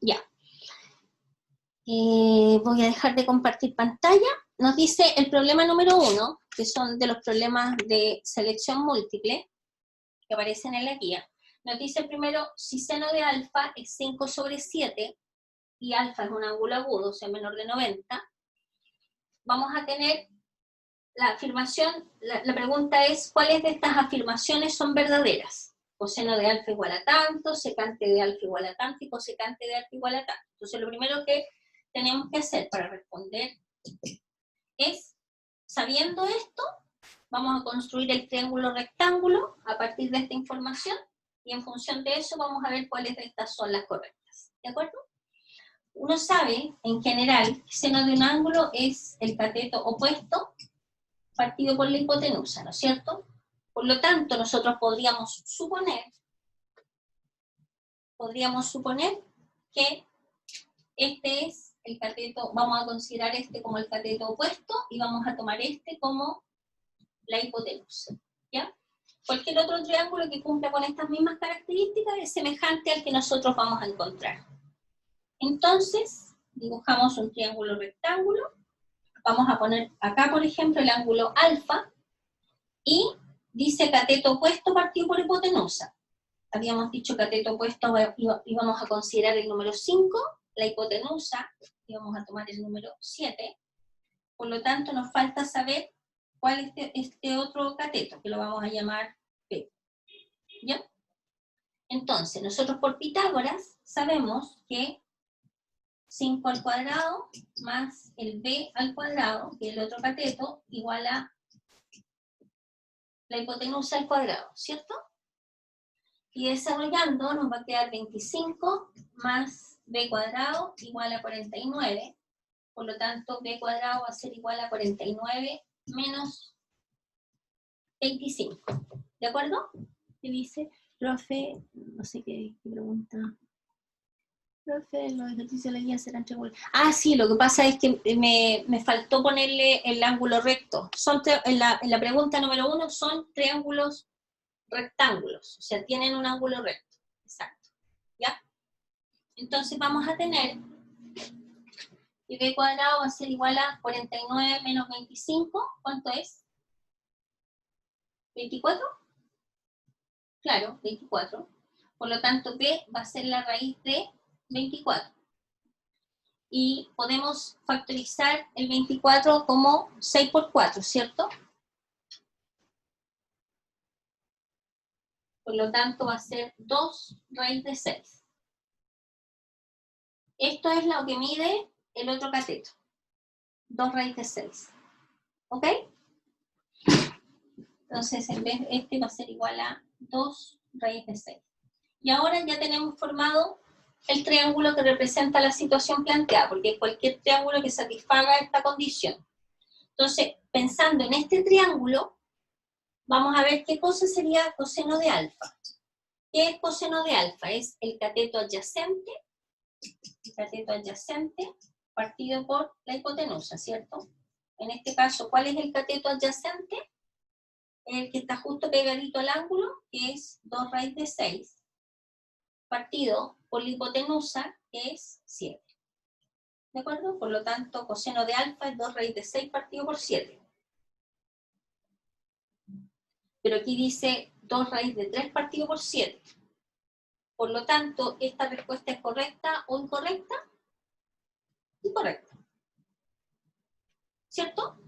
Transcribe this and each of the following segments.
Ya. Voy a dejar de compartir pantalla. Nos dice el problema número 1, que son de los problemas de selección múltiple, que aparecen en la guía. Nos dice primero, si seno de alfa es 5 sobre 7, y alfa es un ángulo agudo, o sea, menor de 90, vamos a tener la afirmación, la pregunta es, ¿cuáles de estas afirmaciones son verdaderas? Coseno de alfa igual a tanto, secante de alfa igual a tanto, y cosecante de alfa igual a tanto. Entonces, lo primero que tenemos que hacer para responder es, sabiendo esto, vamos a construir el triángulo rectángulo a partir de esta información, y en función de eso vamos a ver cuáles de estas son las correctas. ¿De acuerdo? Uno sabe, en general, que seno de un ángulo es el cateto opuesto partido por la hipotenusa, ¿no es cierto? Por lo tanto, nosotros podríamos suponer que este es el cateto, vamos a considerar este como el cateto opuesto y vamos a tomar este como la hipotenusa, ¿ya? Cualquier otro triángulo que cumpla con estas mismas características es semejante al que nosotros vamos a encontrar. Entonces, dibujamos un triángulo rectángulo, vamos a poner acá, por ejemplo, el ángulo alfa, y dice cateto opuesto partido por hipotenusa. Habíamos dicho cateto opuesto íbamos a considerar el número 5, la hipotenusa íbamos a tomar el número 7, por lo tanto nos falta saber cuál es este otro cateto, que lo vamos a llamar P. ¿Ya? Entonces, nosotros por Pitágoras sabemos que 5 al cuadrado más el B al cuadrado, que es el otro cateto, igual a la hipotenusa al cuadrado, ¿cierto? Y desarrollando nos va a quedar 25 más b cuadrado igual a 49, por lo tanto b cuadrado va a ser igual a 49 menos 25. ¿De acuerdo? ¿Qué dice? Profe, no sé qué pregunta. Profe, los ejercicios de la guía serán triangulares. Ah, sí, lo que pasa es que me faltó ponerle el ángulo recto. En la pregunta número 1 son triángulos rectángulos, o sea, tienen un ángulo recto. Exacto. ¿Ya? Entonces vamos a tener que b cuadrado va a ser igual a 49 menos 25. ¿Cuánto es? ¿24? Claro, 24. Por lo tanto, b va a ser la raíz de 24. Y podemos factorizar el 24 como 6 por 4, ¿cierto? Por lo tanto, va a ser 2 raíz de 6. Esto es lo que mide el otro cateto. 2 raíz de 6. ¿Ok? Entonces, en vez de este va a ser igual a 2 raíz de 6. Y ahora ya tenemos formado el triángulo que representa la situación planteada, porque es cualquier triángulo que satisfaga esta condición. Entonces, pensando en este triángulo, vamos a ver qué cosa sería coseno de alfa. ¿Qué es coseno de alfa? Es el cateto adyacente partido por la hipotenusa, ¿cierto? En este caso, ¿cuál es el cateto adyacente? El que está justo pegadito al ángulo, que es 2 raíz de 6, partido por la hipotenusa, que es 7. ¿De acuerdo? Por lo tanto, coseno de alfa es 2 raíz de 6 partido por 7. Pero aquí dice 2 raíz de 3 partido por 7. Por lo tanto, ¿esta respuesta es correcta o incorrecta? Incorrecta. ¿Cierto?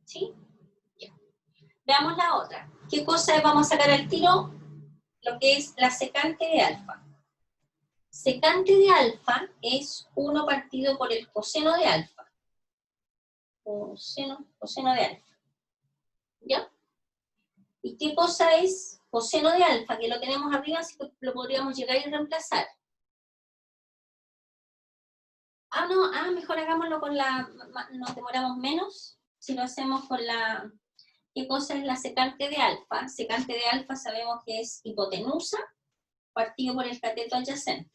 ¿Sí? Ya. Veamos la otra. ¿Qué cosa vamos a sacar al tiro? Lo que es la secante de alfa. Secante de alfa es 1 partido por el coseno de alfa. Coseno de alfa. ¿Ya? ¿Y qué cosa es coseno de alfa? Que lo tenemos arriba, así que lo podríamos llegar y reemplazar. Ah, no, mejor hagámoslo con nos demoramos menos si lo hacemos con la... ¿Qué cosa es la secante de alfa? Secante de alfa sabemos que es hipotenusa partido por el cateto adyacente.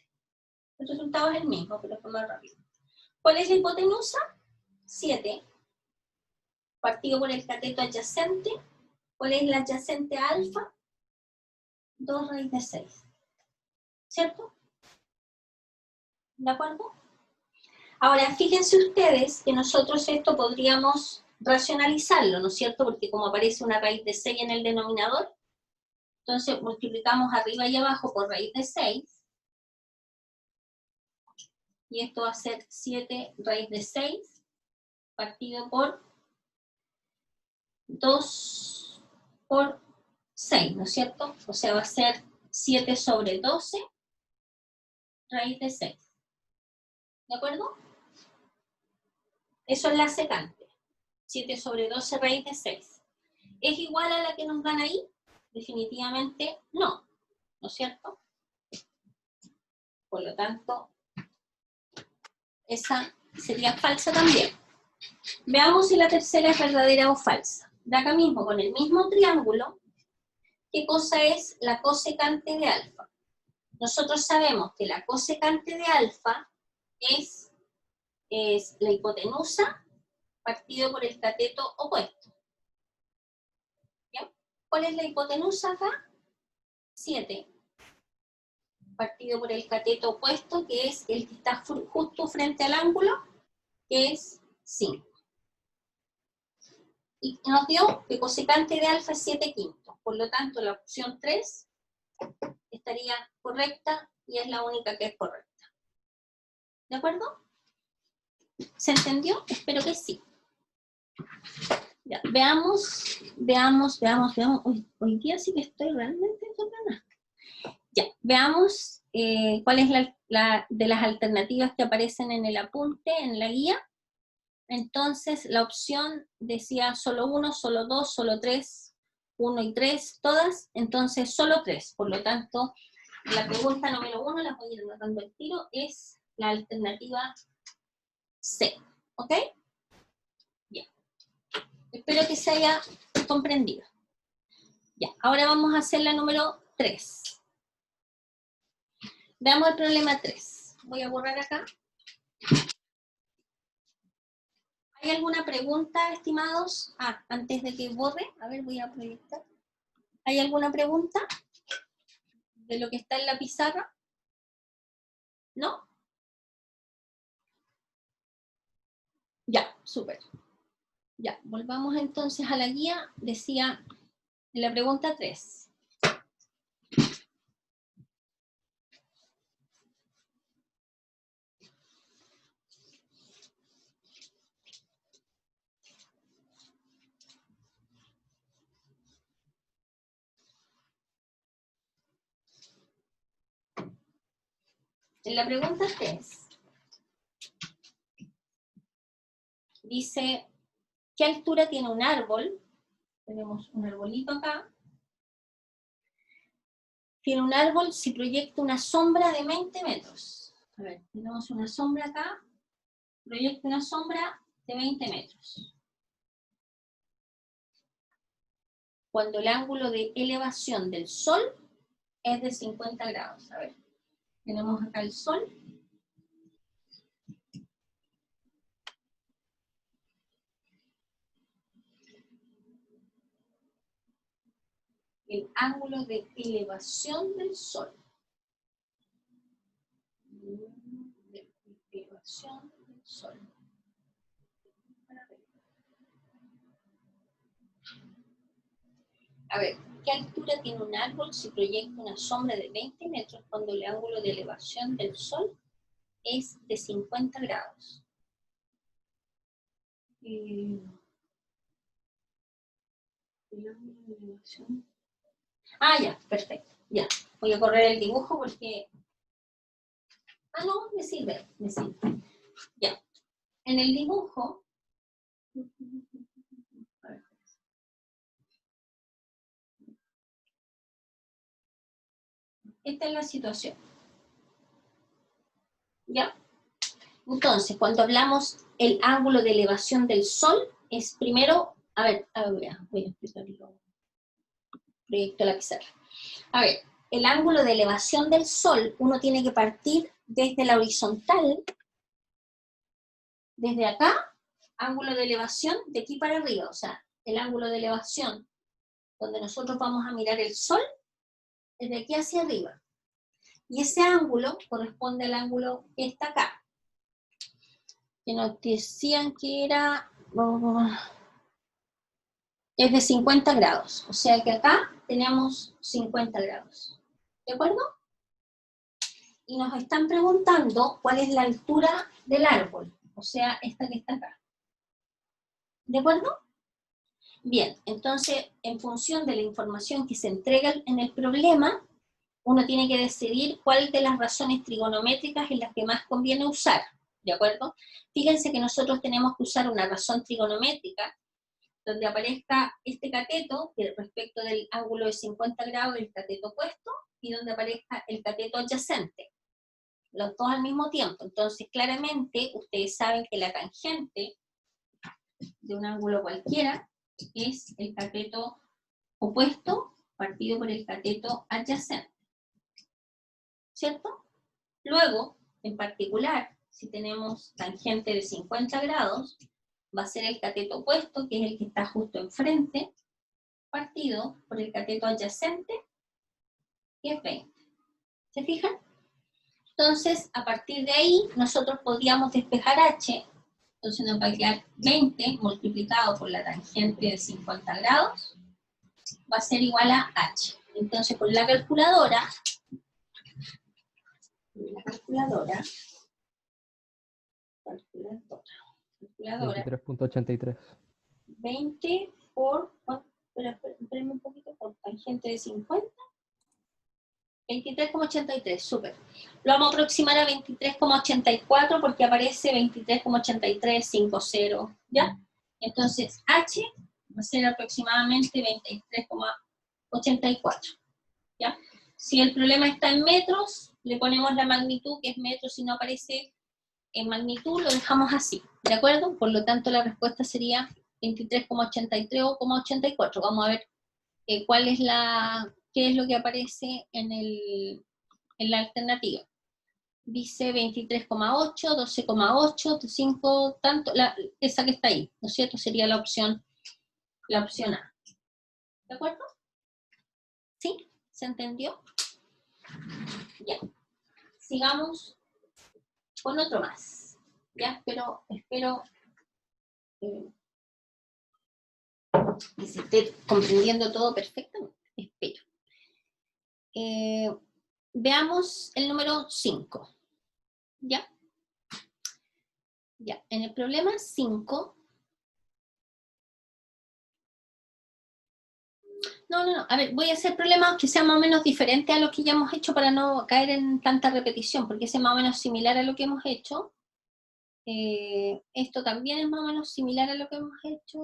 El resultado es el mismo, pero fue más rápido. ¿Cuál es la hipotenusa? 7 partido por el cateto adyacente. ¿Cuál es la adyacente a alfa? 2 raíz de 6. ¿Cierto? ¿De acuerdo? Ahora, fíjense ustedes que nosotros esto podríamos racionalizarlo, ¿no es cierto? Porque como aparece una raíz de 6 en el denominador, entonces multiplicamos arriba y abajo por raíz de 6, y esto va a ser 7 raíz de 6 partido por 2 por 6, ¿no es cierto? O sea, va a ser 7 sobre 12 raíz de 6. ¿De acuerdo? Eso es la secante. 7 sobre 12 raíz de 6. ¿Es igual a la que nos dan ahí? Definitivamente no, ¿no es cierto? Por lo tanto, esa sería falsa también. Veamos si la tercera es verdadera o falsa. De acá mismo, con el mismo triángulo, ¿qué cosa es la cosecante de alfa? Nosotros sabemos que la cosecante de alfa es la hipotenusa partido por el cateto opuesto. ¿Ya? ¿Cuál es la hipotenusa acá? 7 partido por el cateto opuesto, que es el que está justo frente al ángulo, que es 5. Y nos dio que cosecante de alfa es 7/5. Por lo tanto, la opción 3 estaría correcta y es la única que es correcta. ¿De acuerdo? ¿Se entendió? Espero que sí. Ya, veamos. Hoy día sí que estoy realmente desordenada. Ya, veamos cuál es la de las alternativas que aparecen en el apunte, en la guía. Entonces, la opción decía solo 1, solo 2, solo 3, 1 y 3, todas. Entonces, solo 3. Por lo tanto, la pregunta número 1, la voy a ir anotando al tiro, es la alternativa C. ¿Ok? Bien. Espero que se haya comprendido. Ya, ahora vamos a hacer la número 3. Veamos el problema 3. Voy a borrar acá. ¿Hay alguna pregunta, estimados? Antes de que borre, a ver, voy a proyectar. ¿Hay alguna pregunta de lo que está en la pizarra? ¿No? Ya, súper. Ya, volvamos entonces a la guía. Decía en la pregunta 3. En la pregunta 3 dice, ¿qué altura tiene un árbol? Tenemos un arbolito acá. Tiene un árbol si proyecta una sombra de 20 metros. A ver, tenemos una sombra acá. Proyecta una sombra de 20 metros. Cuando el ángulo de elevación del Sol es de 50 grados. A ver, tenemos acá el Sol. El ángulo de elevación del Sol. De elevación del Sol. A ver, ¿qué altura tiene un árbol si proyecta una sombra de 20 metros cuando el ángulo de elevación del Sol es de 50 grados? El ángulo de elevación. Ya, perfecto. Ya, voy a correr el dibujo porque... no, me sirve, me sirve. Ya, en el dibujo... Esta es la situación. ¿Ya? Entonces, cuando hablamos el ángulo de elevación del Sol, es primero... voy a explicarlo. Proyecto la pizarra. A ver, el ángulo de elevación del Sol, uno tiene que partir desde la horizontal, desde acá, ángulo de elevación de aquí para arriba, o sea, el ángulo de elevación donde nosotros vamos a mirar el Sol, es de aquí hacia arriba. Y ese ángulo corresponde al ángulo que está acá. Que nos decían que era... es de 50 grados. O sea que acá tenemos 50 grados. ¿De acuerdo? Y nos están preguntando cuál es la altura del árbol. O sea, esta que está acá. ¿De acuerdo? Bien, entonces, en función de la información que se entrega en el problema, uno tiene que decidir cuál de las razones trigonométricas es la que más conviene usar, ¿de acuerdo? Fíjense que nosotros tenemos que usar una razón trigonométrica donde aparezca este cateto, que respecto del ángulo de 50 grados, el cateto opuesto, y donde aparezca el cateto adyacente, los dos al mismo tiempo. Entonces, claramente, ustedes saben que la tangente de un ángulo cualquiera es el cateto opuesto partido por el cateto adyacente, ¿cierto? Luego, en particular, si tenemos tangente de 50 grados, va a ser el cateto opuesto, que es el que está justo enfrente, partido por el cateto adyacente, que es 20. ¿Se fijan? Entonces, a partir de ahí, nosotros podríamos despejar h. Entonces nos va a quedar 20 multiplicado por la tangente de 50 grados, va a ser igual a h. Entonces, con la calculadora 23.83. 20 por, espérenme un poquito, por tangente de 50. 23,83, súper. Lo vamos a aproximar a 23,84 porque aparece 23,8350, ¿ya? Entonces, h va a ser aproximadamente 23,84, ¿ya? Si el problema está en metros, le ponemos la magnitud, que es metros. Si no aparece en magnitud, lo dejamos así, ¿de acuerdo? Por lo tanto, la respuesta sería 23,83 o 0,84. Vamos a ver cuál es qué es lo que aparece en la alternativa. Dice 23,8, 12,8, 5, tanto, esa que está ahí, ¿no es cierto? Sería la opción A. ¿De acuerdo? ¿Sí? ¿Se entendió? Ya. Sigamos con otro más. Ya, espero que se esté comprendiendo todo perfectamente. Espero. Veamos el número 5. ¿Ya? Ya, en el problema 5... No, a ver, voy a hacer problemas que sean más o menos diferentes a los que ya hemos hecho para no caer en tanta repetición, porque ese es más o menos similar a lo que hemos hecho. Esto también es más o menos similar a lo que hemos hecho,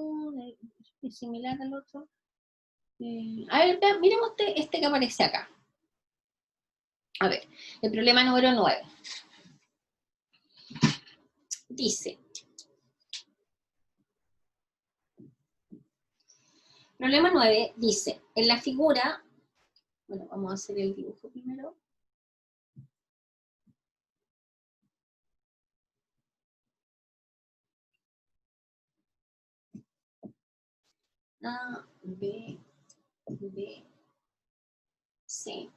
es similar al otro. A ver, miremos este que aparece acá. A ver, el problema número 9. Dice, problema 9 dice, en la figura, bueno, vamos a hacer el dibujo primero. A, B, C.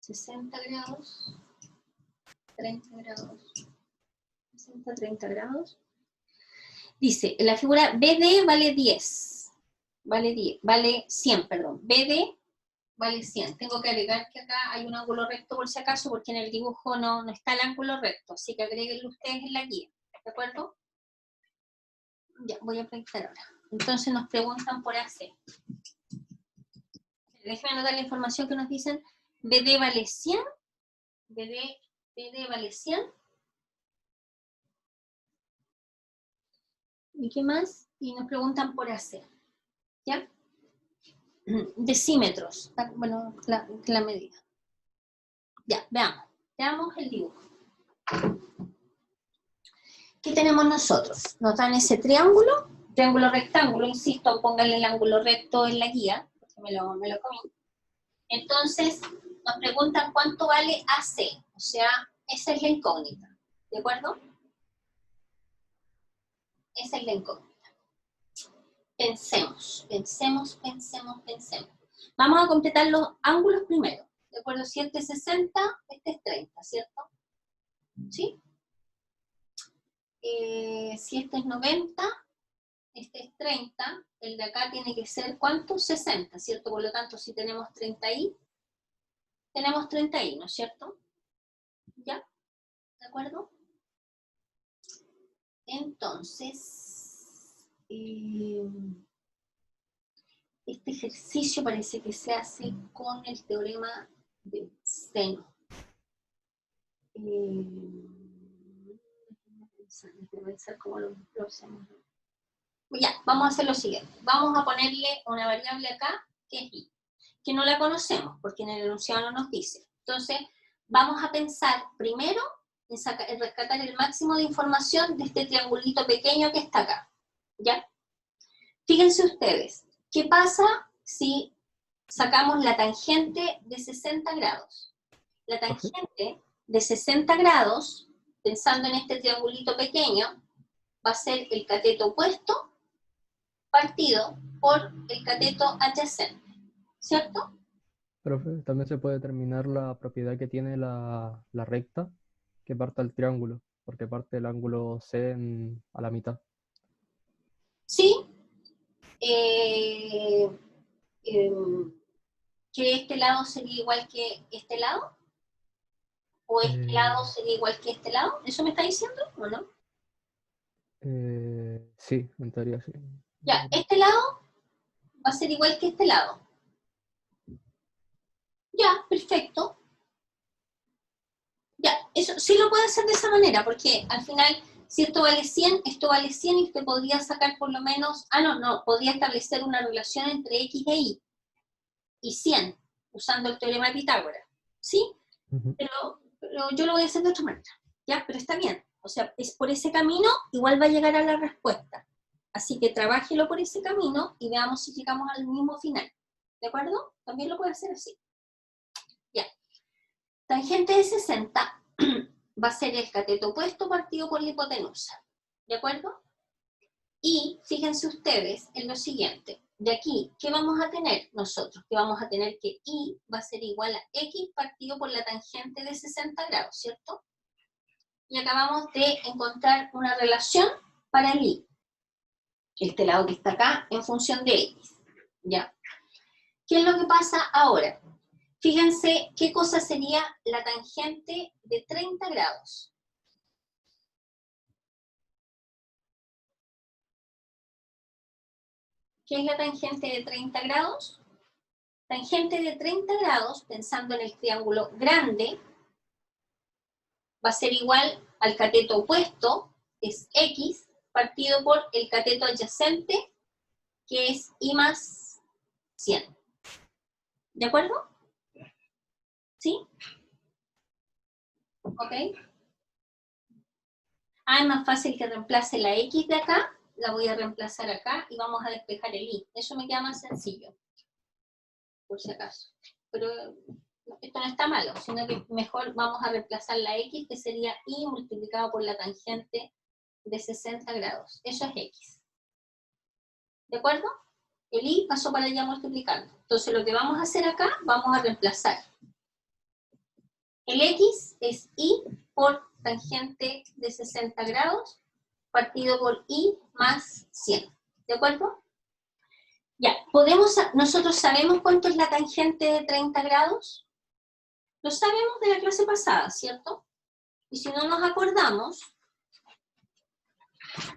60 grados, 30 grados, 60, 30 grados. Dice, en la figura BD vale 10, vale 100, perdón. BD vale 100. Tengo que agregar que acá hay un ángulo recto por si acaso, porque en el dibujo no está el ángulo recto, así que agréguenlo ustedes en la guía, ¿de acuerdo? Ya, voy a proyectar ahora. Entonces nos preguntan por AC. Déjenme anotar la información que nos dicen. BD vale 100, BD vale 100. ¿Y qué más? Y nos preguntan por AC, ¿ya? Decímetros, bueno, la medida. Ya, veamos el dibujo. ¿Qué tenemos nosotros? Nos dan ese triángulo rectángulo, insisto, pónganle el ángulo recto en la guía, porque me lo comí. Entonces, nos preguntan cuánto vale AC, o sea, esa es la incógnita, ¿de acuerdo? Esa es la incógnita. Pensemos. Vamos a completar los ángulos primero, ¿De acuerdo? Si este es 60, este es 30, ¿cierto? ¿Sí? Si este es 90, este es 30, el de acá tiene que ser, ¿cuánto? 60, ¿cierto? Por lo tanto, si tenemos 30i, tenemos 30i, ¿no es cierto? ¿Ya? ¿De acuerdo? Entonces, este ejercicio parece que se hace con el teorema del seno. Déjame pensar cómo lo hacemos. Ya, vamos a hacer lo siguiente. Vamos a ponerle una variable acá, que es i, que no la conocemos, porque en el enunciado no nos dice. Entonces, vamos a pensar primero en rescatar el máximo de información de este triangulito pequeño que está acá. ¿Ya? Fíjense ustedes, ¿qué pasa si sacamos la tangente de 60 grados? La tangente de 60 grados, pensando en este triangulito pequeño, va a ser el cateto opuesto partido por el cateto adyacente, ¿cierto? Profe, también se puede determinar la propiedad que tiene la recta que parta el triángulo, porque parte el ángulo C a la mitad. Sí, que este lado sería igual que este lado, o este lado sería igual que este lado, ¿eso me está diciendo o no? Sí, en teoría sí. Ya, este lado va a ser igual que este lado. Ya, perfecto. Ya, eso sí lo puede hacer de esa manera, porque al final, si esto vale 100, esto vale 100 y usted podría sacar por lo menos, podría establecer una relación entre X e Y y 100, usando el teorema de Pitágoras, ¿sí? Ujú. Pero yo lo voy a hacer de otra manera, ¿ya? Pero está bien, o sea, es por ese camino, igual va a llegar a la respuesta. Así que trabájelo por ese camino y veamos si llegamos al mismo final, ¿de acuerdo? También lo puede hacer así. Ya. Tangente de 60 va a ser el cateto opuesto partido por la hipotenusa, ¿de acuerdo? Y fíjense ustedes en lo siguiente, de aquí, ¿qué vamos a tener nosotros? Que vamos a tener que y va a ser igual a x partido por la tangente de 60 grados, ¿cierto? Y acabamos de encontrar una relación para el y, este lado que está acá, en función de x, ¿ya? ¿Qué es lo que pasa ahora? Fíjense qué cosa sería la tangente de 30 grados. ¿Qué es la tangente de 30 grados? Tangente de 30 grados, pensando en el triángulo grande, va a ser igual al cateto opuesto, es x, partido por el cateto adyacente, que es y más 100. ¿De acuerdo? ¿Sí? ¿Ok? Es más fácil que reemplace la x de acá, la voy a reemplazar acá y vamos a despejar el y. Eso me queda más sencillo, por si acaso. Pero esto no está malo, sino que mejor vamos a reemplazar la x, que sería y multiplicado por la tangente de 60 grados. Eso es x. ¿De acuerdo? El y pasó para allá multiplicando. Entonces lo que vamos a hacer acá, vamos a reemplazar. El x es y por tangente de 60 grados partido por y más 100. ¿De acuerdo? Ya, nosotros sabemos cuánto es la tangente de 30 grados. Lo sabemos de la clase pasada, ¿cierto? Y si no nos acordamos,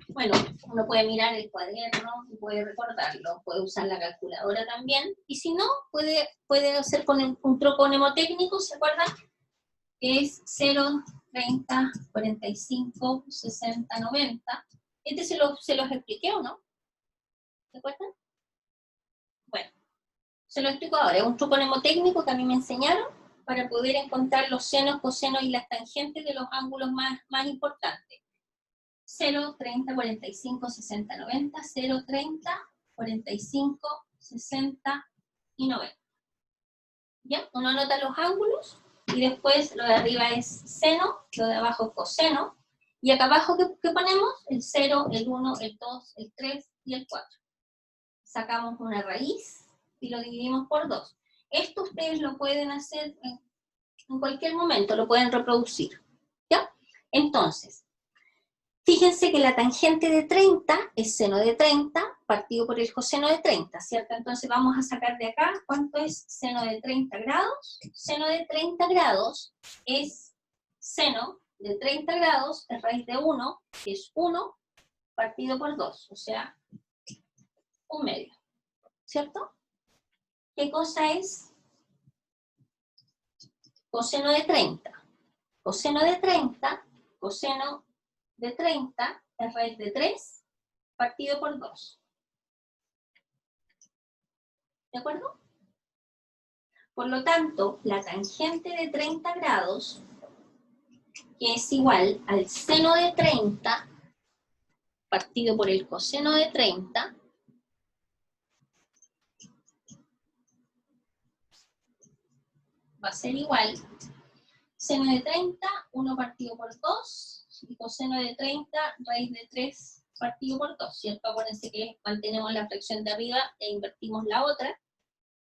bueno, uno puede mirar el cuaderno y puede recordarlo, puede usar la calculadora también, y si no, puede hacer con un truco mnemotécnico, ¿se acuerdan? Que es 0, 30, 45, 60, 90. Se los expliqué, ¿o no? ¿Se acuerdan? Bueno, se lo explico ahora. Es un truco mnemotécnico que a mí me enseñaron para poder encontrar los senos, cosenos y las tangentes de los ángulos más importantes. 0, 30, 45, 60, 90, 0, 30, 45, 60 y 90. ¿Ya? Uno anota los ángulos y después lo de arriba es seno, lo de abajo coseno, y acá abajo ¿qué ponemos? El 0, el 1, el 2, el 3 y el 4. Sacamos una raíz y lo dividimos por 2. Esto ustedes lo pueden hacer en cualquier momento, lo pueden reproducir, ¿ya? Entonces, fíjense que la tangente de 30 es seno de 30 partido por el coseno de 30, ¿cierto? Entonces vamos a sacar de acá, ¿cuánto es seno de 30 grados? Seno de 30 grados es seno de 30 grados, es raíz de 1, que es 1 partido por 2, o sea, 1/2, ¿cierto? ¿Qué cosa es coseno de 30? Coseno de 30, coseno de 30 es raíz de 3 partido por 2. ¿De acuerdo? Por lo tanto, la tangente de 30 grados, que es igual al seno de 30 partido por el coseno de 30, va a ser igual seno de 30, 1 partido por 2, y coseno de 30, raíz de 3 partido por 2, ¿cierto? Acuérdense que mantenemos la fracción de arriba e invertimos la otra,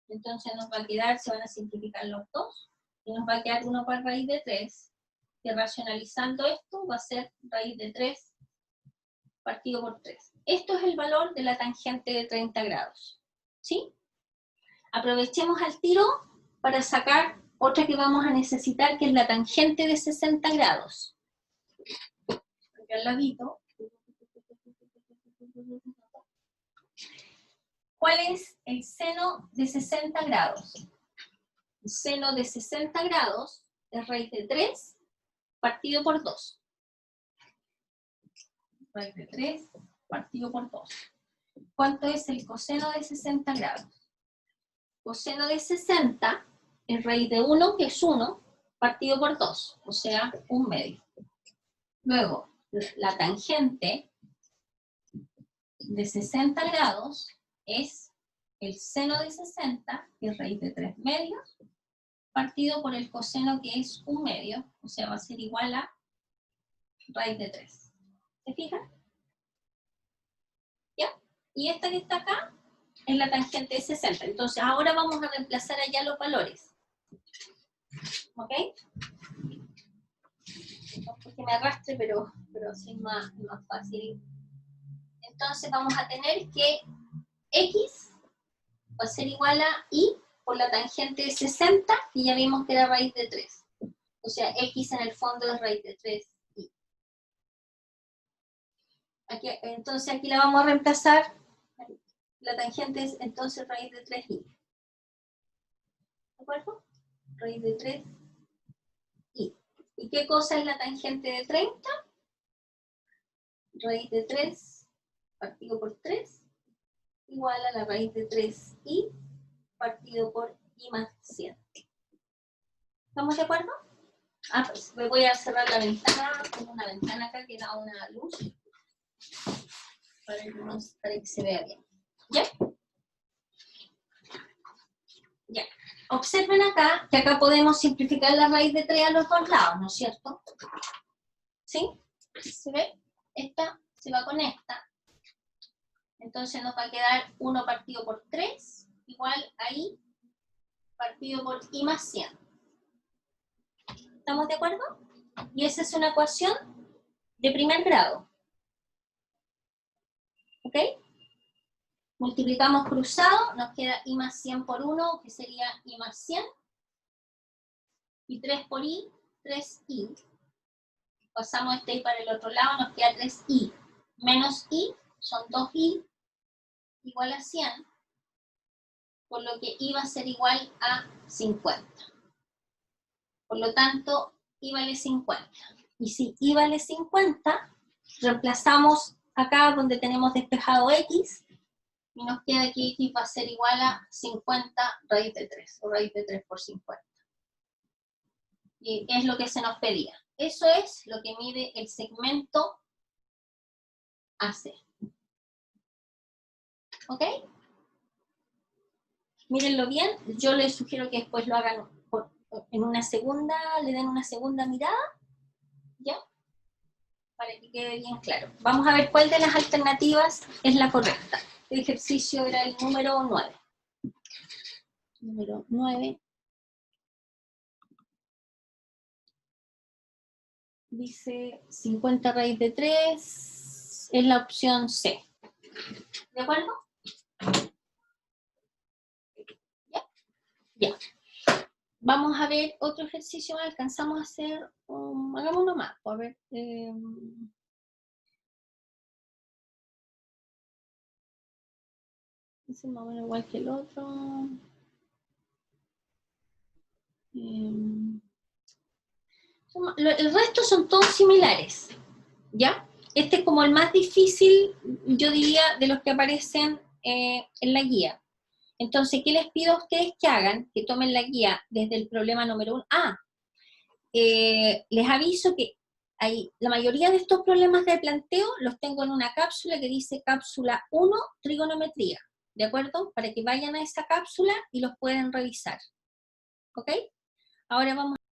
entonces nos va a quedar, se van a simplificar los dos, y nos va a quedar 1 por raíz de 3, que racionalizando esto va a ser raíz de 3 partido por 3. Esto es el valor de la tangente de 30 grados, ¿sí? Aprovechemos al tiro para sacar otra que vamos a necesitar, que es la tangente de 60 grados. Aquí al ladito. ¿Cuál es el seno de 60 grados? El seno de 60 grados es raíz de 3 partido por 2. Raíz de 3 partido por 2. ¿Cuánto es el coseno de 60 grados? Coseno de 60 es raíz de 1, que es 1, partido por 2, o sea, 1/2. Luego, la tangente de 60 grados es el seno de 60, que es raíz de 3/2, partido por el coseno, que es 1/2, o sea, va a ser igual a raíz de 3. ¿Se fijan? ¿Ya? Y esta que está acá es la tangente de 60. Entonces, ahora vamos a reemplazar allá los valores. ¿Ok? No porque me arrastre, pero así es más fácil. Entonces, vamos a tener que x va a ser igual a y por la tangente de 60, y ya vimos que era raíz de 3. O sea, x en el fondo es raíz de 3 y. Aquí, entonces, aquí la vamos a reemplazar. La tangente es entonces raíz de 3i. ¿De acuerdo? Raíz de 3i. ¿Y qué cosa es la tangente de 30? Raíz de 3 partido por 3 igual a la raíz de 3i partido por i más 100. ¿Estamos de acuerdo? Pues me voy a cerrar la ventana. Tengo una ventana acá que da una luz para que se vea bien. ¿Ya? Ya. Observen acá, que acá podemos simplificar la raíz de 3 a los dos lados, ¿no es cierto? ¿Sí? ¿Se ve? Esta se va con esta. Entonces nos va a quedar 1 partido por 3 igual a i partido por i más 100. ¿Estamos de acuerdo? Y esa es una ecuación de primer grado. ¿Ok? Multiplicamos cruzado, nos queda i más 100 por 1, que sería i más 100. Y 3 por i, 3i. Pasamos este i para el otro lado, nos queda 3i. Menos i, son 2i, igual a 100. Por lo que i va a ser igual a 50. Por lo tanto, i vale 50. Y si i vale 50, reemplazamos acá donde tenemos despejado x, y nos queda que x va a ser igual a 50 raíz de 3, o raíz de 3 por 50. Y es lo que se nos pedía. Eso es lo que mide el segmento AC. ¿Ok? Mírenlo bien, yo les sugiero que después lo hagan en una segunda, le den una segunda mirada, ¿ya? Para que quede bien claro. Vamos a ver cuál de las alternativas es la correcta. El ejercicio era el número 9. número 9. Dice 50 raíz de 3, es la opción C. ¿De acuerdo? ¿Ya? Ya. Vamos a ver otro ejercicio, alcanzamos a hacer, hagamos uno más, a ver. Es más o menos igual que el otro. El resto son todos similares, ¿ya? Este es como el más difícil, yo diría, de los que aparecen en la guía. Entonces, ¿qué les pido a ustedes que hagan? Que tomen la guía desde el problema número 1. Les aviso que la mayoría de estos problemas de planteo los tengo en una cápsula que dice cápsula 1, trigonometría, ¿de acuerdo? Para que vayan a esa cápsula y los pueden revisar, ¿ok? Ahora vamos